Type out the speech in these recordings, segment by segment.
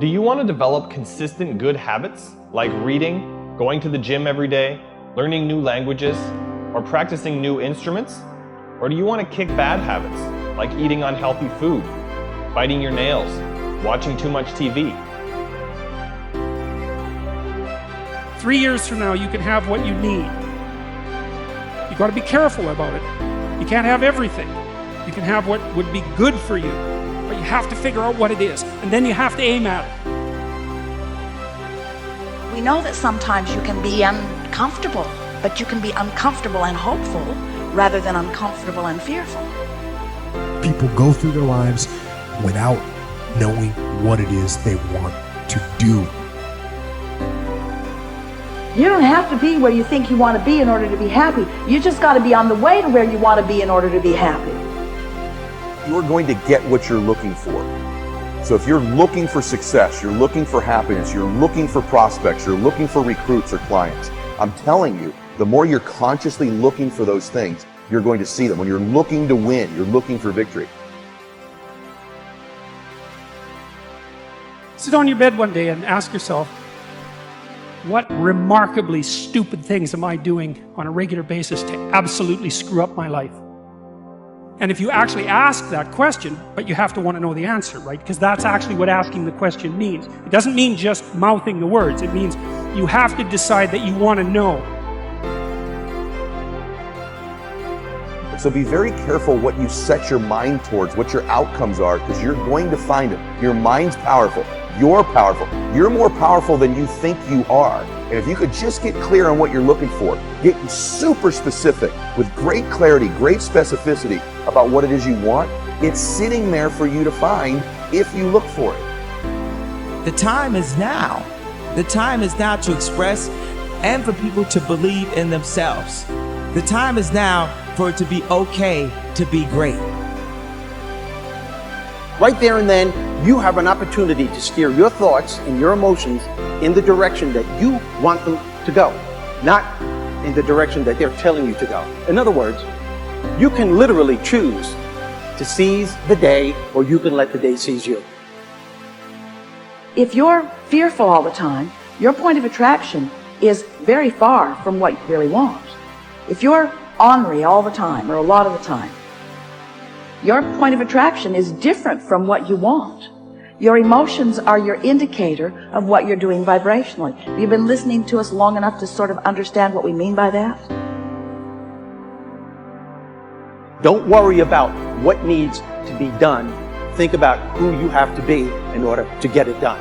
Do you want to develop consistent good habits like reading, going to the gym every day, learning new languages, or practicing new instruments? Or do you want to kick bad habits like eating unhealthy food, biting your nails, watching too much TV? 3 years from now, you can have what you need. You got to be careful about it. You can't have everything. You can have what would be good for you, but you have to figure out what it is, and then you have to aim at it. We know that sometimes you can be uncomfortable, but you can be uncomfortable and hopeful rather than uncomfortable and fearful. People go through their lives without knowing what it is they want to do. You don't have to be where you think you want to be in order to be happy. You just got to be on the way to where you want to be in order to be happy. You're going to get what you're looking for. So if you're looking for success, you're looking for happiness, you're looking for prospects, you're looking for recruits or clients, I'm telling you, the more you're consciously looking for those things, you're going to see them. When you're looking to win, you're looking for victory. Sit on your bed one day and ask yourself, what remarkably stupid things am I doing on a regular basis to absolutely screw up my life? And if you actually ask that question, but you have to want to know the answer, right? Because that's actually what asking the question means. It doesn't mean just mouthing the words. It means you have to decide that you want to know. So be very careful what you set your mind towards, what your outcomes are, because you're going to find them. Your mind's powerful. You're powerful. You're more powerful than you think you are. And if you could just get clear on what you're looking for, get super specific with great clarity, great specificity about what it is you want, it's sitting there for you to find if you look for it. The time is now. The time is now to express and for people to believe in themselves. The time is now for it to be okay to be great. Right there and then, you have an opportunity to steer your thoughts and your emotions in the direction that you want them to go, not in the direction that they're telling you to go. In other words, you can literally choose to seize the day, or you can let the day seize you. If you're fearful all the time, your point of attraction is very far from what you really want. If you're ornery all the time, or a lot of the time, your point of attraction is different from what you want. Your emotions are your indicator of what you're doing vibrationally. Have you been listening to us long enough to sort of understand what we mean by that? Don't worry about what needs to be done. Think about who you have to be in order to get it done.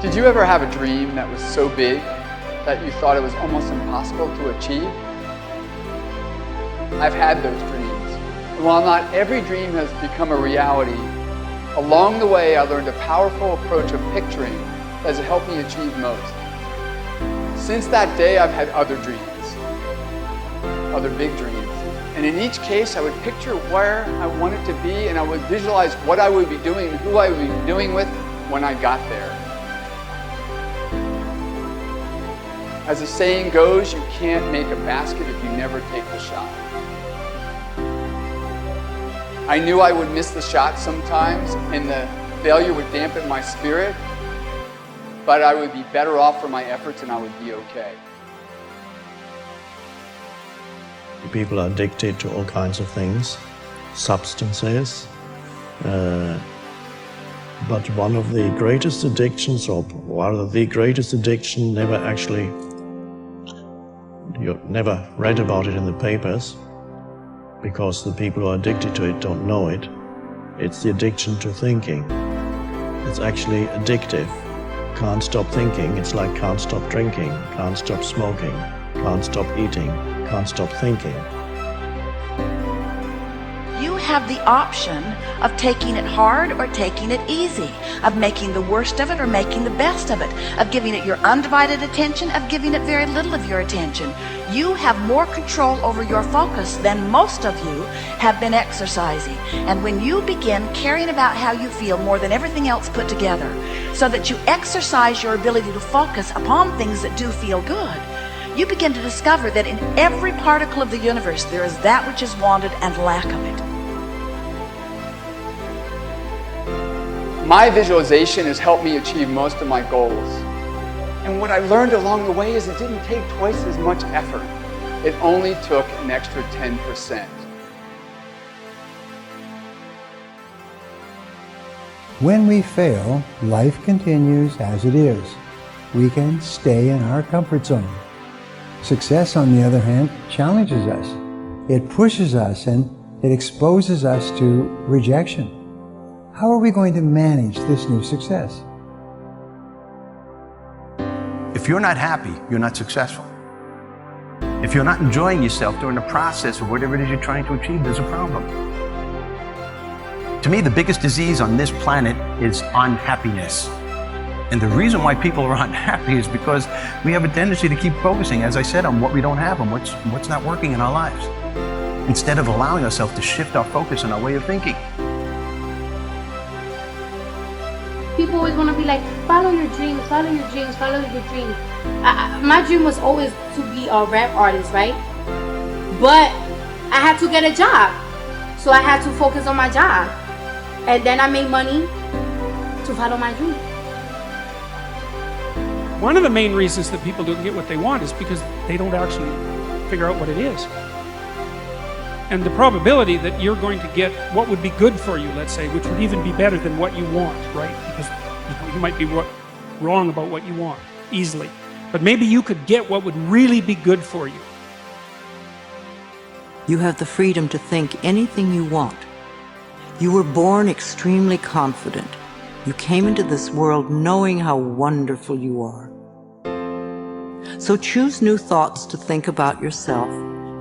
Did you ever have a dream that was so big that you thought it was almost impossible to achieve? I've had those dreams. And while not every dream has become a reality, along the way I learned a powerful approach of picturing that has helped me achieve most. Since that day, I've had other dreams, other big dreams. And in each case, I would picture where I wanted to be, and I would visualize what I would be doing and who I would be doing with when I got there. As the saying goes, you can't make a basket if you never take the shot. I knew I would miss the shot sometimes, and the failure would dampen my spirit, but I would be better off for my efforts and I would be okay. People are addicted to all kinds of things, substances, but one of the greatest addictions, or rather the greatest addiction, you never read about it in the papers, because the people who are addicted to it don't know it. It's the addiction to thinking. It's actually addictive. Can't stop thinking. It's like can't stop drinking, can't stop smoking, can't stop eating, can't stop thinking. You have the option of taking it hard or taking it easy, of making the worst of it or making the best of it, of giving it your undivided attention, of giving it very little of your attention. You have more control over your focus than most of you have been exercising. And when you begin caring about how you feel more than everything else put together, so that you exercise your ability to focus upon things that do feel good, you begin to discover that in every particle of the universe there is that which is wanted and lack of it. My visualization has helped me achieve most of my goals. And what I learned along the way is it didn't take twice as much effort. It only took an extra 10%. When we fail, life continues as it is. We can stay in our comfort zone. Success, on the other hand, challenges us. It pushes us and it exposes us to rejection. How are we going to manage this new success? If you're not happy, you're not successful. If you're not enjoying yourself during the process of whatever it is you're trying to achieve, there's a problem. To me, the biggest disease on this planet is unhappiness. And the reason why people are unhappy is because we have a tendency to keep focusing, as I said, on what we don't have and what's not working in our lives, instead of allowing ourselves to shift our focus and our way of thinking. People always want to be like, follow your dreams, follow your dreams, follow your dreams. My dream was always to be a rap artist, right? But I had to get a job. So I had to focus on my job. And then I made money to follow my dream. One of the main reasons that people don't get what they want is because they don't actually figure out what it is. And the probability that you're going to get what would be good for you, let's say, which would even be better than what you want, right? Because you might be wrong about what you want, easily. But maybe you could get what would really be good for you. You have the freedom to think anything you want. You were born extremely confident. You came into this world knowing how wonderful you are. So choose new thoughts to think about yourself,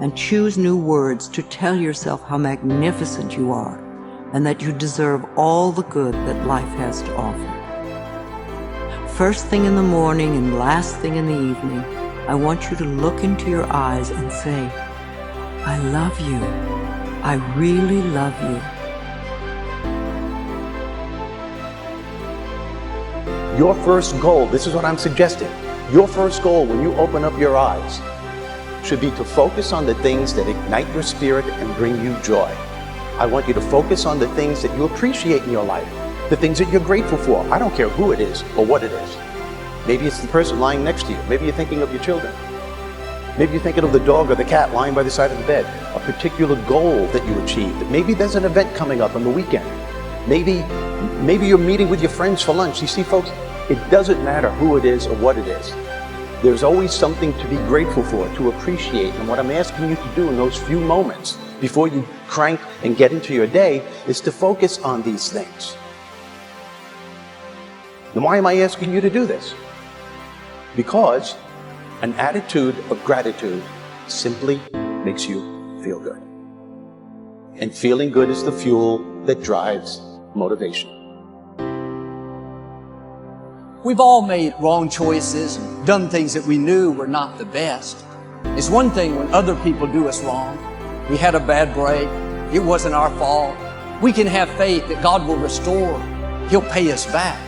and choose new words to tell yourself how magnificent you are, and that you deserve all the good that life has to offer. First thing in the morning and last thing in the evening, I want you to look into your eyes and say, I love you. I really love you. Your first goal, this is what I'm suggesting, your first goal when you open up your eyes should be to focus on the things that ignite your spirit and bring you joy. I want you to focus on the things that you appreciate in your life, the things that you're grateful for. I don't care who it is or what it is. Maybe it's the person lying next to you. Maybe you're thinking of your children. Maybe you're thinking of the dog or the cat lying by the side of the bed, a particular goal that you achieved. Maybe there's an event coming up on the weekend. Maybe you're meeting with your friends for lunch. You see, folks, it doesn't matter who it is or what it is. There's always something to be grateful for, to appreciate. And what I'm asking you to do in those few moments before you crank and get into your day is to focus on these things. And why am I asking you to do this? Because an attitude of gratitude simply makes you feel good. And feeling good is the fuel that drives motivation. We've all made wrong choices and done things that we knew were not the best. It's one thing when other people do us wrong. We had a bad break. It wasn't our fault. We can have faith that God will restore. He'll pay us back.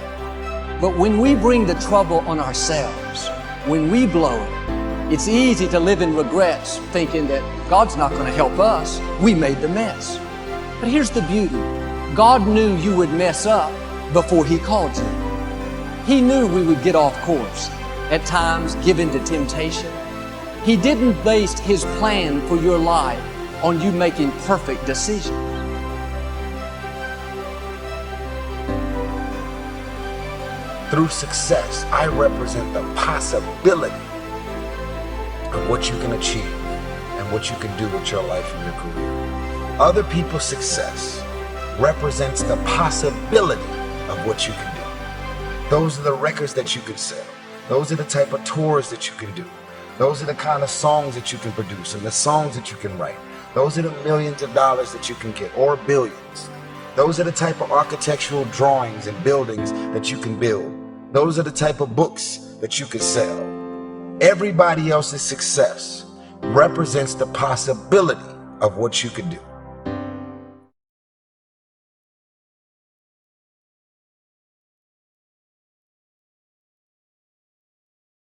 But when we bring the trouble on ourselves, when we blow it, it's easy to live in regrets, thinking that God's not going to help us. We made the mess. But here's the beauty. God knew you would mess up before He called you. He knew we would get off course, at times give in to temptation. He didn't base His plan for your life on you making perfect decisions. Through success, I represent the possibility of what you can achieve and what you can do with your life and your career. Other people's success represents the possibility of what you can do. Those are the records that you can sell. Those are the type of tours that you can do. Those are the kind of songs that you can produce and the songs that you can write. Those are the millions of dollars that you can get, or billions. Those are the type of architectural drawings and buildings that you can build. Those are the type of books that you can sell. Everybody else's success represents the possibility of what you can do.